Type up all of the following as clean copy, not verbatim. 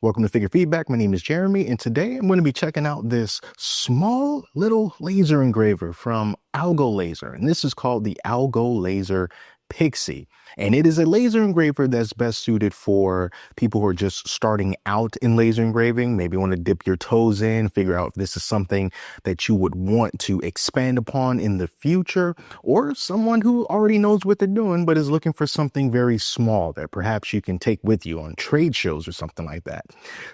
Welcome to Figure Feedback. My name is Jeremy, and today I'm going to be checking out this small little laser engraver from Algolaser, and this is called the Algolaser Pixi. And it is a laser engraver that's best suited for people who are just starting out in laser engraving, maybe want to dip your toes in, figure out if this is something that you would want to expand upon in the future, or someone who already knows what they're doing but is looking for something very small that perhaps you can take with you on trade shows or something like that.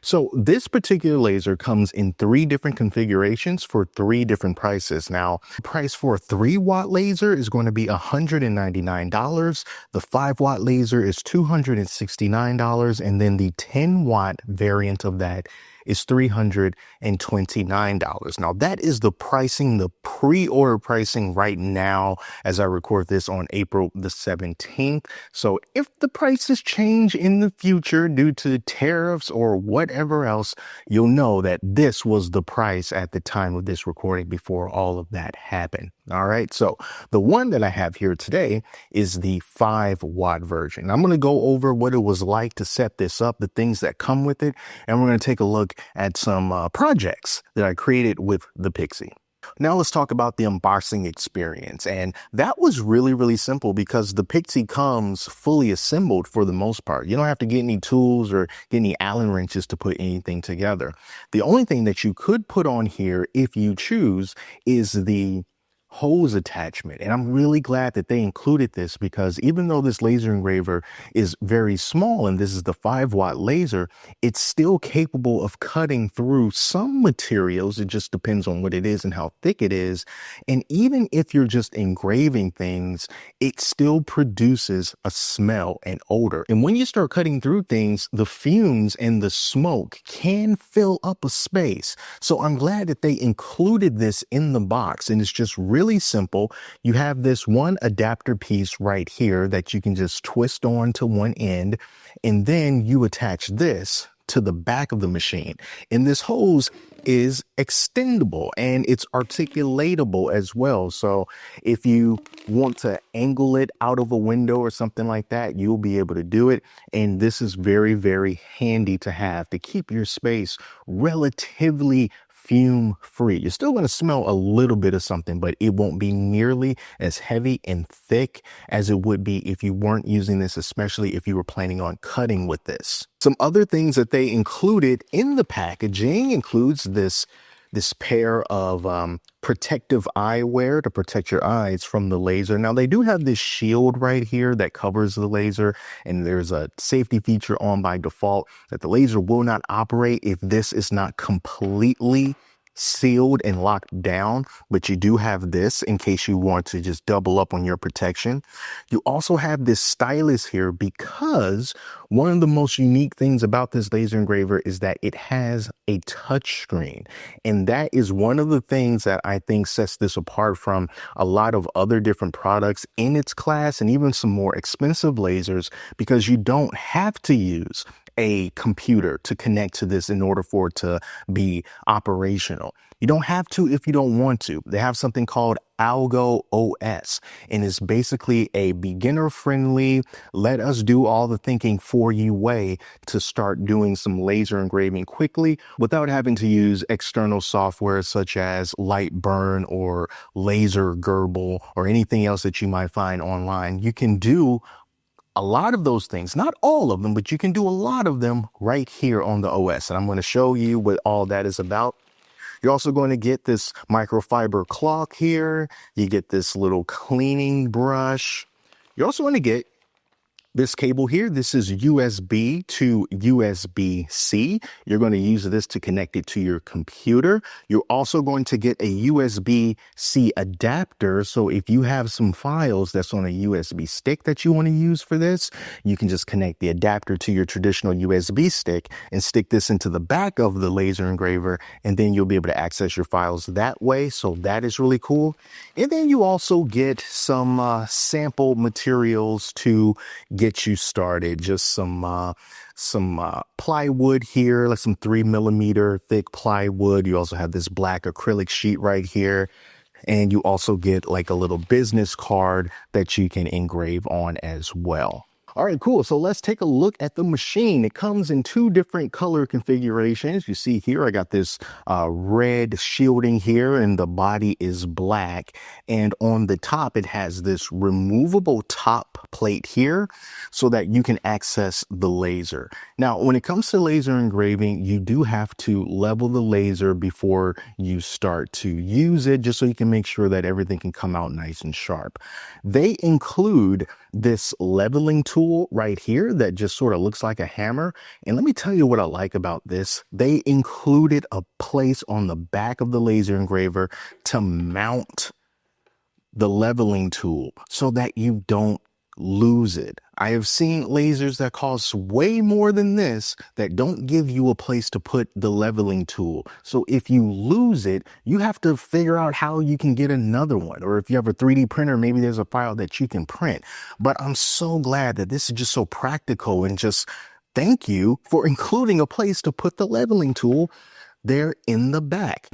So this particular laser comes in 3 different configurations for 3 different prices. Now, the price for a 3-watt laser is going to be $199. The 5-watt laser is $269, and then the 10-watt variant of that is $329. Now, that is the pricing, the pre-order pricing right now as I record this on April the 17th. So if the prices change in the future due to tariffs or whatever else, you'll know that this was the price at the time of this recording before all of that happened. All right, so the one that I have here today is the 5-watt version. I'm going to go over what it was like to set this up, the things that come with it, and we're going to take a look at some projects that I created with the Pixi. Now let's talk about the unboxing experience. And that was really simple because the Pixi comes fully assembled for the most part. You don't have to get any tools or get any Allen wrenches to put anything together. The only thing that you could put on here, if you choose, is the hose attachment. And I'm really glad that they included this because even though this laser engraver is very small and this is the 5-watt laser, it's still capable of cutting through some materials. It just depends on what it is and how thick it is. And even if you're just engraving things, it still produces a smell and odor. And when you start cutting through things, the fumes and the smoke can fill up a space. So I'm glad that they included this in the box, and it's just really simple. You have this one adapter piece right here that you can just twist on to one end, and then you attach this to the back of the machine. And this hose is extendable and it's articulatable as well. So if you want to angle it out of a window or something like that, you'll be able to do it. And this is very handy to have to keep your space relatively fume free. You're still going to smell a little bit of something, but it won't be nearly as heavy and thick as it would be if you weren't using this, especially if you were planning on cutting with this. Some other things that they included in the packaging includes this pair of protective eyewear to protect your eyes from the laser. Now, they do have this shield right here that covers the laser, and there's a safety feature on by default that the laser will not operate if this is not completely sealed and locked down, but you do have this in case you want to just double up on your protection. You also have this stylus here because one of the most unique things about this laser engraver is that it has a touch screen. And that is one of the things that I think sets this apart from a lot of other different products in its class and even some more expensive lasers, because you don't have to use a computer to connect to this in order for it to be operational. You don't have to if you don't want to. They have something called Algo OS, and it's basically a beginner-friendly, let us do all the thinking for you way to start doing some laser engraving quickly without having to use external software such as Lightburn or Laser Gerbil or anything else that you might find online. You can do a lot of those things, not all of them, but you can do a lot of them right here on the OS. And I'm going to show you what all that is about. You're also going to get this microfiber cloth here. You get this little cleaning brush. You're also going to get this cable here. This is USB to USB-C. You're going to use this to connect it to your computer. You're also going to get a USB-C adapter. So if you have some files that's on a USB stick that you want to use for this, you can just connect the adapter to your traditional USB stick and stick this into the back of the laser engraver, and then you'll be able to access your files that way. So that is really cool. And then you also get some sample materials to get you started. Just some plywood here, like some 3mm thick plywood. You also have this black acrylic sheet right here. And you also get like a little business card that you can engrave on as well. All right, cool. So let's take a look at the machine. It comes in two different color configurations. You see here, I got this red shielding here, and the body is black. And on the top, it has this removable top plate here so that you can access the laser. Now, when it comes to laser engraving, you do have to level the laser before you start to use it, just so you can make sure that everything can come out nice and sharp. They include this leveling tool right here that just sort of looks like a hammer. And let me tell you what I like about this. They included a place on the back of the laser engraver to mount the leveling tool so that you don't lose it. I have seen lasers that cost way more than this that don't give you a place to put the leveling tool. So if you lose it, you have to figure out how you can get another one. Or if you have a 3D printer, maybe there's a file that you can print. But I'm so glad that this is just so practical, and just thank you for including a place to put the leveling tool there in the back.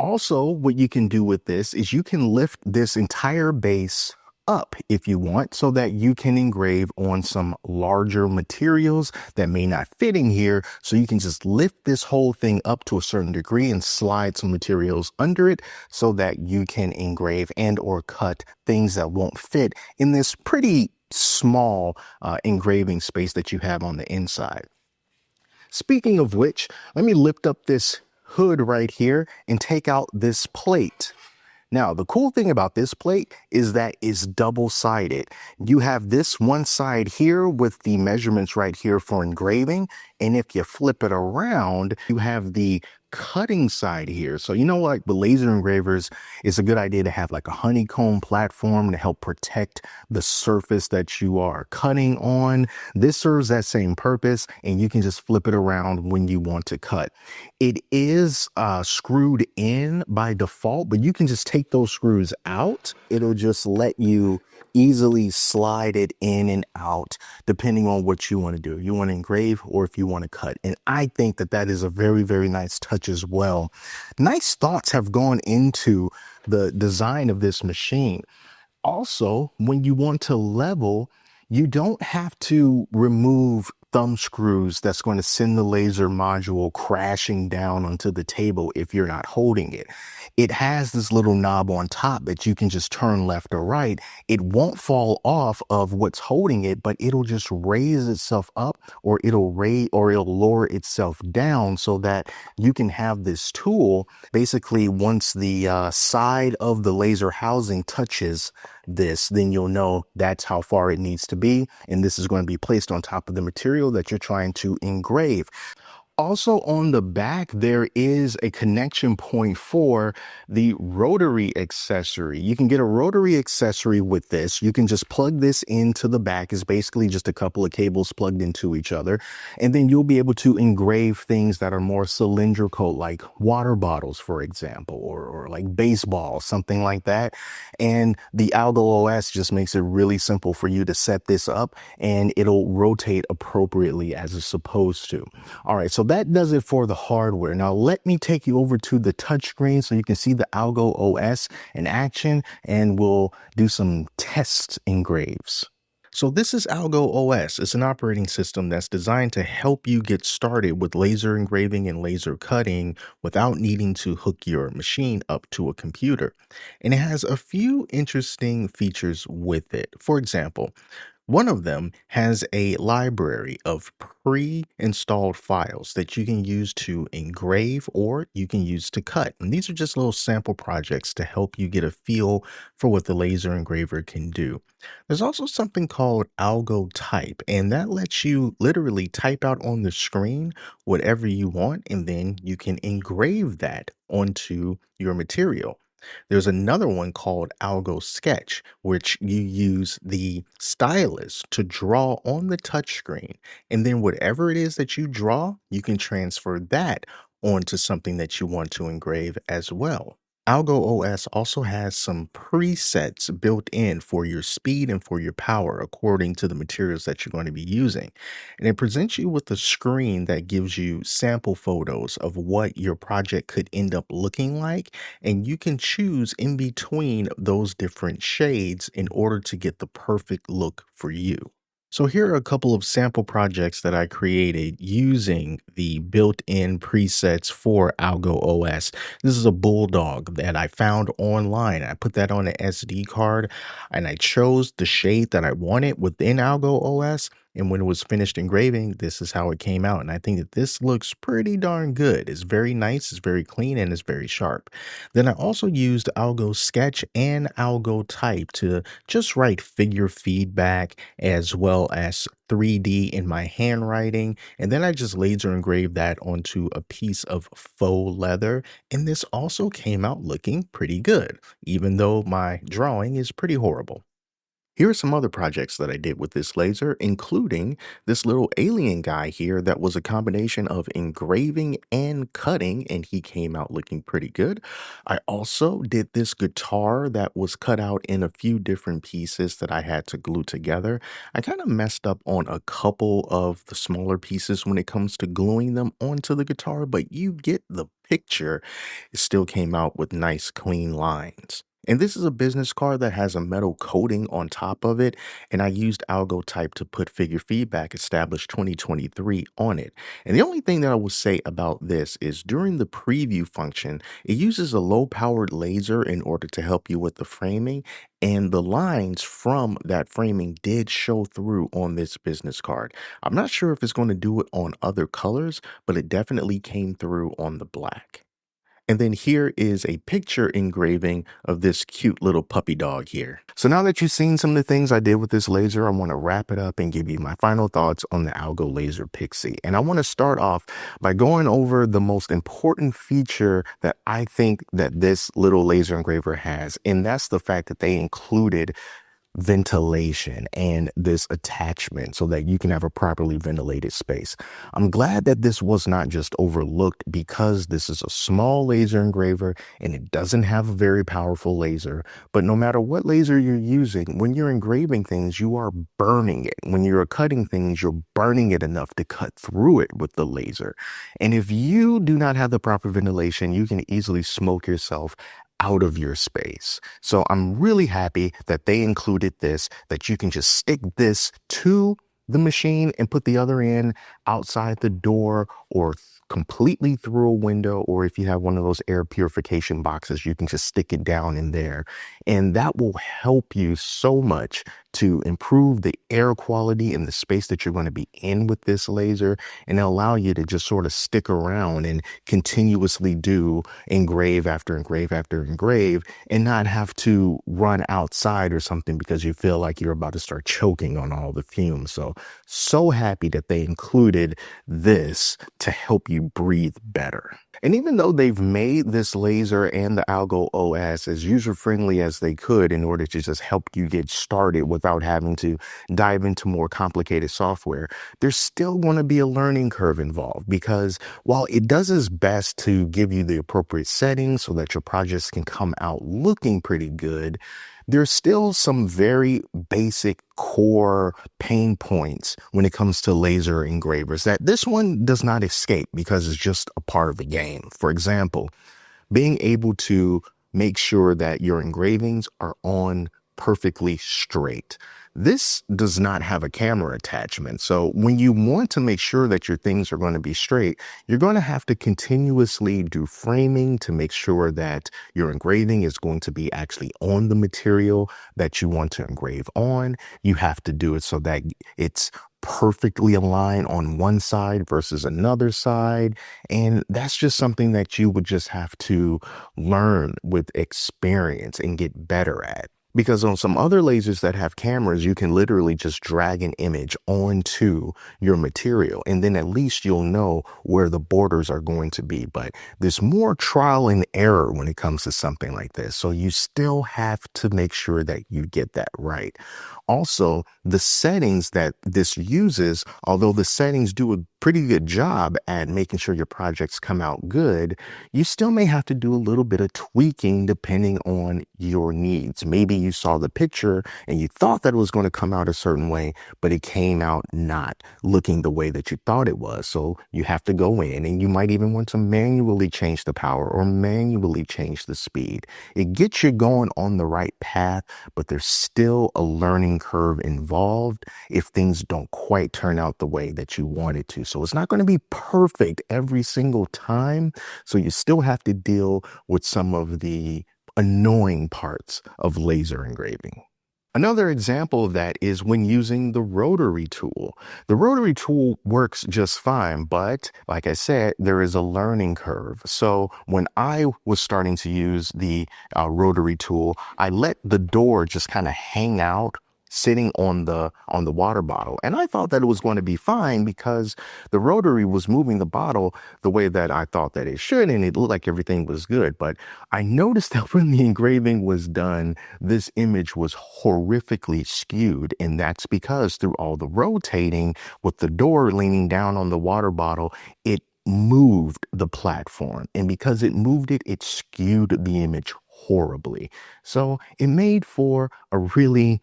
Also, what you can do with this is you can lift this entire base up if you want, so that you can engrave on some larger materials that may not fit in here. So you can just lift this whole thing up to a certain degree and slide some materials under it so that you can engrave and or cut things that won't fit in this pretty small engraving space that you have on the inside. Speaking of which, let me lift up this hood right here and take out this plate. Now, the cool thing about this plate is that it's double-sided. You have this one side here with the measurements right here for engraving, and if you flip it around, you have the cutting side here. So you know, like with laser engravers, it's a good idea to have like a honeycomb platform to help protect the surface that you are cutting on. This serves that same purpose, and you can just flip it around when you want to cut. It is screwed in by default, but you can just take those screws out. It'll just let you easily slide it in and out depending on what you want to do. You want to engrave or if you want to cut. And I think that that is a very, very nice touch as well. Nice thoughts have gone into the design of this machine. Also, when you want to level, you don't have to remove thumb screws that's going to send the laser module crashing down onto the table if you're not holding it. It has this little knob on top that you can just turn left or right. It won't fall off of what's holding it, but it'll just raise itself up, or it'll lower itself down, so that you can have this tool. Basically, once the side of the laser housing touches this, then you'll know that's how far it needs to be, and this is going to be placed on top of the material that you're trying to engrave. Also on the back, there is a connection point for the rotary accessory. You can get a rotary accessory with this. You can just plug this into the back. It's basically just a couple of cables plugged into each other. And then you'll be able to engrave things that are more cylindrical, like water bottles, for example, or like baseballs, something like that. And the Algo OS just makes it really simple for you to set this up, and it'll rotate appropriately as it's supposed to. All right, so that does it for the hardware. Now let me take you over to the touchscreen so you can see the Algo OS in action, and we'll do some test engraves. So this is Algo OS. It's an operating system that's designed to help you get started with laser engraving and laser cutting without needing to hook your machine up to a computer. And it has a few interesting features with it. For example, one of them has a library of pre-installed files that you can use to engrave or you can use to cut. And these are just little sample projects to help you get a feel for what the laser engraver can do. There's also something called Algo Type, and that lets you literally type out on the screen whatever you want, and then you can engrave that onto your material. There's another one called Algo Sketch, which you use the stylus to draw on the touchscreen. And then whatever it is that you draw, you can transfer that onto something that you want to engrave as well. Algo OS also has some presets built in for your speed and for your power according to the materials that you're going to be using. And it presents you with a screen that gives you sample photos of what your project could end up looking like. And you can choose in between those different shades in order to get the perfect look for you. So here are a couple of sample projects that I created using the built-in presets for Algo OS. This is a bulldog that I found online. I put that on an SD card and I chose the shade that I wanted within Algo OS. And when it was finished engraving, this is how it came out. And I think that this looks pretty darn good. It's very nice, it's very clean, and it's very sharp. Then I also used Algo Sketch and Algo Type to just write figure feedback as well as 3D in my handwriting. And then I just laser engraved that onto a piece of faux leather. And this also came out looking pretty good, even though my drawing is pretty horrible. Here are some other projects that I did with this laser, including this little alien guy here that was a combination of engraving and cutting, and he came out looking pretty good. I also did this guitar that was cut out in a few different pieces that I had to glue together. I kind of messed up on a couple of the smaller pieces when it comes to gluing them onto the guitar, but you get the picture. It still came out with nice, clean lines. And this is a business card that has a metal coating on top of it. And I used Algo Type to put figure feedback established 2023 on it. And the only thing that I will say about this is during the preview function, it uses a low powered laser in order to help you with the framing. And the lines from that framing did show through on this business card. I'm not sure if it's going to do it on other colors, but it definitely came through on the black. And then here is a picture engraving of this cute little puppy dog here. So now that you've seen some of the things I did with this laser, I want to wrap it up and give you my final thoughts on the Algolaser Pixi. And I want to start off by going over the most important feature that I think that this little laser engraver has, and that's the fact that they included ventilation and this attachment so that you can have a properly ventilated space. I'm glad that this was not just overlooked because this is a small laser engraver and it doesn't have a very powerful laser. But no matter what laser you're using, when you're engraving things, you are burning it. When you're cutting things, you're burning it enough to cut through it with the laser. And if you do not have the proper ventilation, you can easily smoke yourself out of your space. So I'm really happy that they included this, that you can just stick this to the machine and put the other end outside the door or completely through a window, or if you have one of those air purification boxes, you can just stick it down in there. And that will help you so much to improve the air quality in the space that you're going to be in with this laser, and allow you to just sort of stick around and continuously do engrave after engrave after engrave and not have to run outside or something because you feel like you're about to start choking on all the fumes. So happy that they included this to help you breathe better. And even though they've made this laser and the Algo OS as user-friendly as they could in order to just help you get started without having to dive into more complicated software, there's still going to be a learning curve involved, because while it does its best to give you the appropriate settings so that your projects can come out looking pretty good, there's still some very basic core pain points when it comes to laser engravers that this one does not escape because it's just a part of the game. For example, being able to make sure that your engravings are on perfectly straight. This does not have a camera attachment. So when you want to make sure that your things are going to be straight, you're going to have to continuously do framing to make sure that your engraving is going to be actually on the material that you want to engrave on. You have to do it so that it's perfectly aligned on one side versus another side. And that's just something that you would just have to learn with experience and get better at. Because on some other lasers that have cameras, you can literally just drag an image onto your material, and then at least you'll know where the borders are going to be. But there's more trial and error when it comes to something like this. So you still have to make sure that you get that right. Also, the settings that this uses, although the settings do a pretty good job at making sure your projects come out good, you still may have to do a little bit of tweaking depending on your needs. Maybe you saw the picture and you thought that it was going to come out a certain way, but it came out not looking the way that you thought it was. So you have to go in and you might even want to manually change the power or manually change the speed. It gets you going on the right path, but there's still a learning curve involved if things don't quite turn out the way that you want it to. So it's not going to be perfect every single time. So you still have to deal with some of the annoying parts of laser engraving. Another example of that is when using the rotary tool. The rotary tool works just fine, but like I said, there is a learning curve. So when I was starting to use the rotary tool, I let the door just kind of hang out sitting on the water bottle. And I thought that it was going to be fine because the rotary was moving the bottle the way that I thought that it should, and it looked like everything was good. But I noticed that when the engraving was done, this image was horrifically skewed. And that's because through all the rotating with the door leaning down on the water bottle, it moved the platform. And because it moved it, it skewed the image horribly. So it made for a really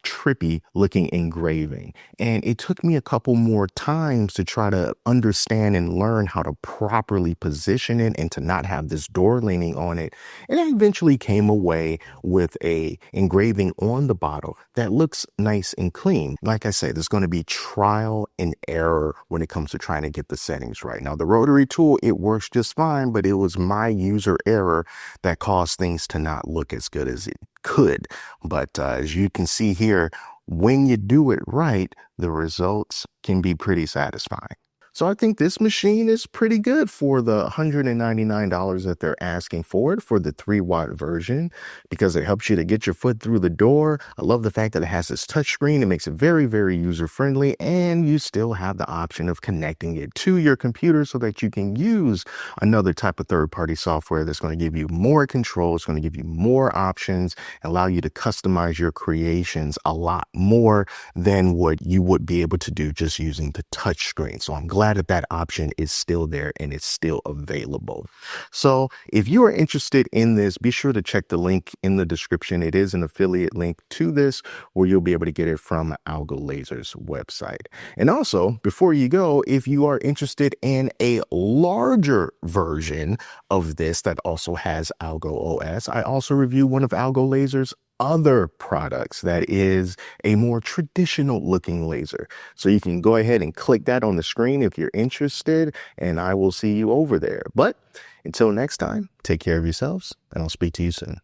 trippy looking engraving. And it took me a couple more times to try to understand and learn how to properly position it and to not have this door leaning on it. And I eventually came away with a engraving on the bottle that looks nice and clean. Like I said, there's going to be trial and error when it comes to trying to get the settings right. Now, the rotary tool, it works just fine, but it was my user error that caused things to not look as good as it could. But as you can see here, when you do it right, the results can be pretty satisfying. So I think this machine is pretty good for the $199 that they're asking for it for the 3-watt version because it helps you to get your foot through the door. I love the fact that it has this touch screen. It makes it very, very user-friendly, and you still have the option of connecting it to your computer so that you can use another type of third-party software that's going to give you more control. It's going to give you more options, allow you to customize your creations a lot more than what you would be able to do just using the touch screen. So I'm glad that option is still there and it's still available. So if you are interested in this, be sure to check the link in the description. It is an affiliate link to this where you'll be able to get it from Algolaser's website. And also, before you go, if you are interested in a larger version of this that also has Algo OS, I also review one of Algolaser's other products that is a more traditional looking laser. So you can go ahead and click that on the screen if you're interested, and I will see you over there. But until next time, take care of yourselves, and I'll speak to you soon.